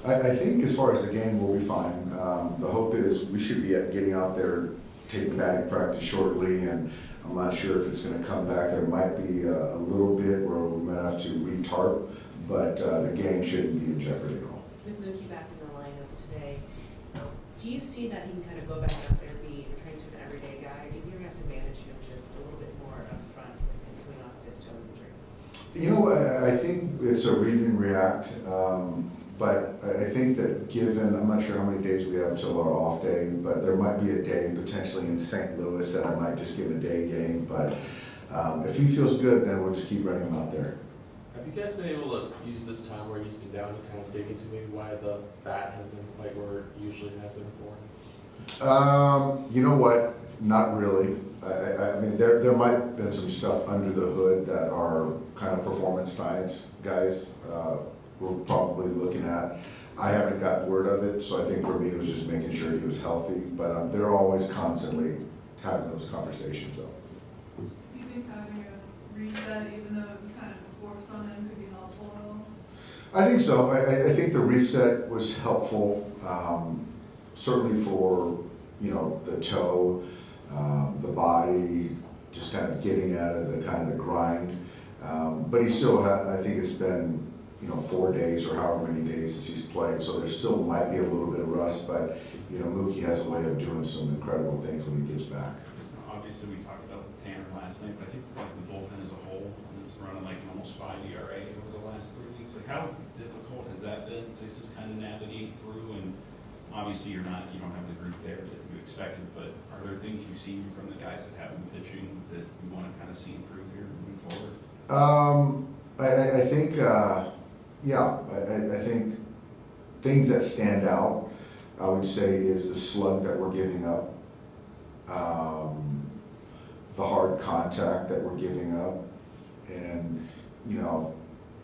I think as far as the game, we'll be fine. The hope is we should be getting out there, taking batting practice shortly, and I'm not sure if it's going to come back. There might be a little bit where we might have to re-tarp, but the game shouldn't be in jeopardy at all. With Mookie back in the lineup today, do you see that he can kind of go back out there, be returning to an everyday guy? Do you think you're going to have to manage him just a little bit more up front and coming off this toe injury? You know, I think it's a read and react, but I think that given, I'm not sure how many days we have till our off day, but there might be a day potentially in St. Louis that I might just give a day game, but if he feels good, then we'll just keep running him out there. Have you guys been able to use this time where he's been down to kind of dig into maybe why the bat has been quite where it usually has been for him? You know what? Not really. I mean, there might have been some stuff under the hood that our kind of performance science guys were probably looking at. I haven't got word of it, so I think for me it was just making sure he was healthy. But they're always constantly having those conversations. Though. Do you think having a reset, even though it was kind of forced on him, could be helpful at all? I think so. I think the reset was helpful, certainly for the toe, the body, just kind of getting out of the grind. But he still I think it's been 4 days or however many days since he's played, so there still might be a little bit of rust. But Mookie has a way of doing some incredible things when he gets back. Obviously, we talked about Tanner last night, but I think like the bullpen as a whole is running like almost 5 ERA over the last 3 weeks. Like, how difficult has that been to just kind of navigate through? And obviously, you don't have the group there that you expected, but are there things you've seen from the guys that have been pitching that you want to kind of see improve here moving forward? I think, I think things that stand out, I would say, is the slug that we're giving up, the hard contact that we're giving up, and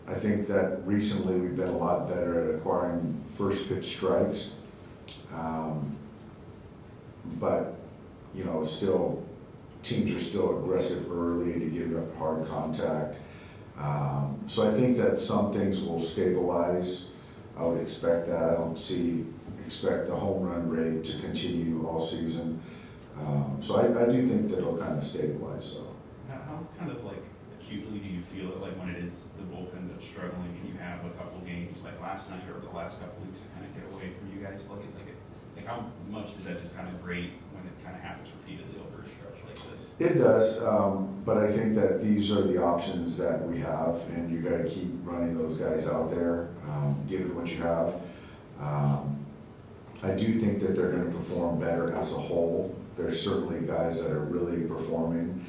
I think that recently we've been a lot better at acquiring first pitch strikes, but still teams are still aggressive early to give up hard contact. So I think that some things will stabilize. I would expect that. I don't expect the home run rate to continue all season. So I do think that it'll kind of stabilize. So How kind of like acutely do you feel it like when it is the bullpen that's struggling and you have a couple games like last night or the last couple weeks to kind of get away from you guys? Like how much does that just kind of grate when it kind of happens repeatedly over a stretch like this? it does, but I think that these are the options that we have, and you got to keep running those guys out there, given what you have. I do think that they're going to perform better as a whole. There's certainly guys that are really performing.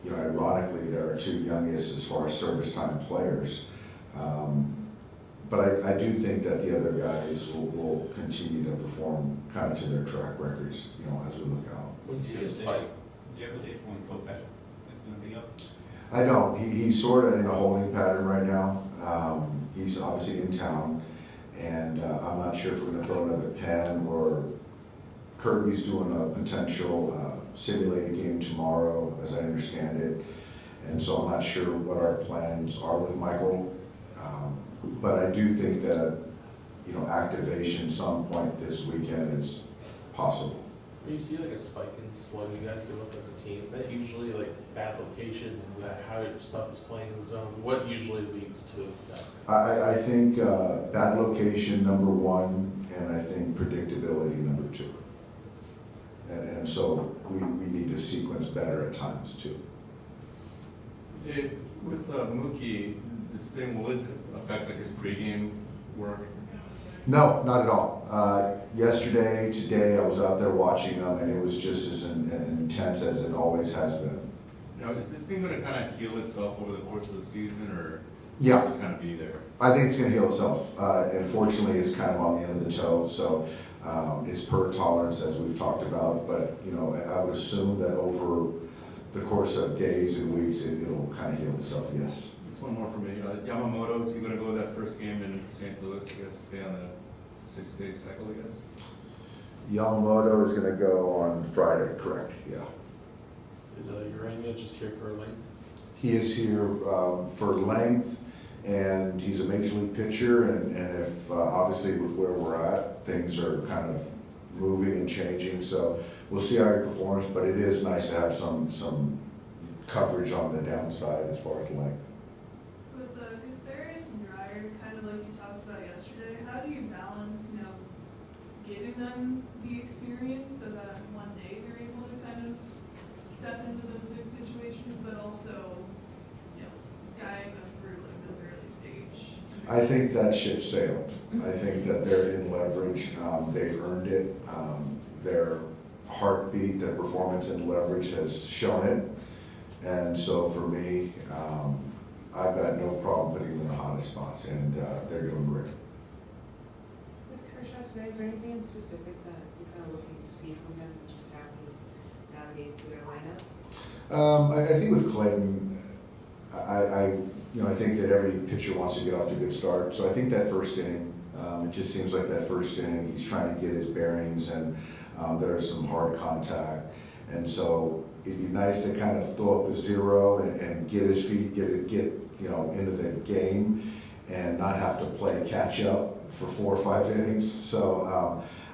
Ironically, they're our two youngest as far as service time players. But I do think that the other guys will continue to perform kind of to their track records, as we look out. When you see a spike, Do you have a date for when Kopech is going to be up? I don't. He's sort of in a holding pattern right now. He's obviously in town, and I'm not sure if we're going to throw another pen or Kirby's doing a potential simulated game tomorrow, as I understand it. And so I'm not sure what our plans are with Michael. But I do think that, activation some point this weekend is possible. when you see like a spike in slug you guys give up as a team, is that usually like bad locations? Is that how your stuff is playing in the zone? What usually leads to that? I think bad location, number one, and I think predictability, number two. And so we need to sequence better at times too. Dave, with Mookie, this thing, will it affect like his pregame work? No, not at all. Yesterday, today, I was out there watching him, and it was just as intense as it always has been. Now, is this thing going to kind of heal itself over the course of the season, or Yeah. is this going to be there? I think it's going to heal itself. Unfortunately, it's kind of on the end of the toe, so it's per tolerance, as we've talked about. But I would assume that over the course of days and weeks, it'll kind of heal itself. Yes. Just one more for me. Yamamoto, is he going to go to that first game in St. Louis? I guess stay on the 6-day cycle, I guess. Yamamoto is going to go on Friday. Correct. Yeah. Is Urania just here for length? He is here for length, and he's a major league pitcher, and if, obviously with where we're at, things are kind of moving and changing, so we'll see how he performs, but it is nice to have some coverage on the downside as far as length. With Casparius and Dreyer, kind of like you talked about yesterday, how do you balance, giving them the experience so that one day they're able to kind of step into those big situations, but also, guiding them through like this early stage? I think that ship sailed. I think that they're in leverage. They've earned it. Their heartbeat, their performance in leverage has shown it. And so for me, I've got no problem putting them in the hottest spots, and they're doing great. With Kershaw today, is there anything in specific that you're kind of looking to see from him, just how he navigates through their lineup? I think with Clayton, I think that every pitcher wants to get off to a good start. So I think that first inning, it just seems like that first inning, he's trying to get his bearings, and there's some hard contact. And so it'd be nice to kind of throw up a zero and get his feet, get into the game, and not have to play catch up for 4 or 5 innings. So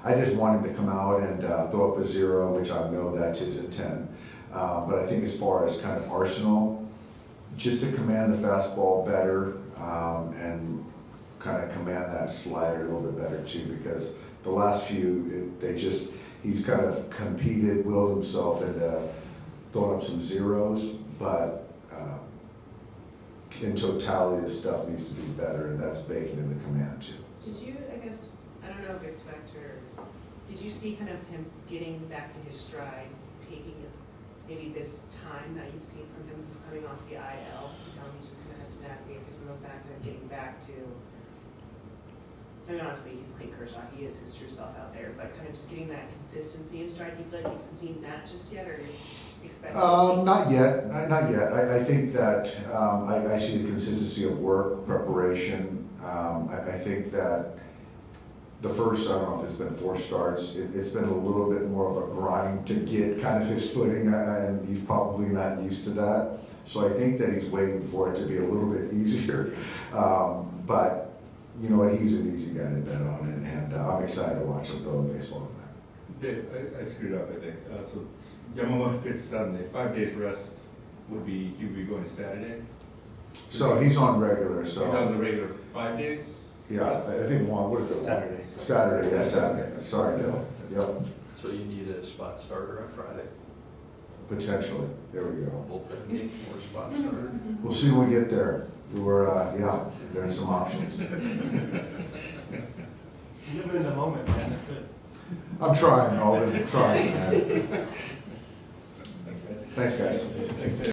I just want him to come out and throw up a zero, which I know that's his intent. But I think as far as kind of arsenal, just to command the fastball better, and kind of command that slider a little bit better too, because the last few, he's kind of competed, willed himself into throwing up some zeros, but in totality, this stuff needs to be better, and that's baking in the command too. Did you, I don't know if expect or, did you see kind of him getting back to his stride, taking it maybe this time that you've seen from him since coming off the IL? He's just kind of had to navigate through some of that, kind of getting back to, I mean, obviously he's Clayton Kershaw, he is his true self out there, but kind of just getting that consistency in stride. Do you feel like you've seen that just yet, or expect? Not yet. I think that I see the consistency of work, preparation. I think that the first, I don't know if it's been 4 starts, it's been a little bit more of a grind to get kind of his footing, and he's probably not used to that. So I think that he's waiting for it to be a little bit easier. But you know what, he's an easy guy to bet on, and I'm excited to watch him throw the baseball tonight. Dave, I screwed up, I think. So Yamamoto pitched Sunday. 5 days rest he would be going Saturday. So he's on regular, so. He's on the regular 5 days? Yeah, I think what is it? Saturday. Saturday. Sorry, Bill. Yep, So you need a spot starter on Friday. potentially. There we go. Bullpen game or spot starter. We'll see when we get there. There's some options. Living in the moment, man, that's good. I'm trying, always trying, man. Thanks, guys. Thanks, Dave.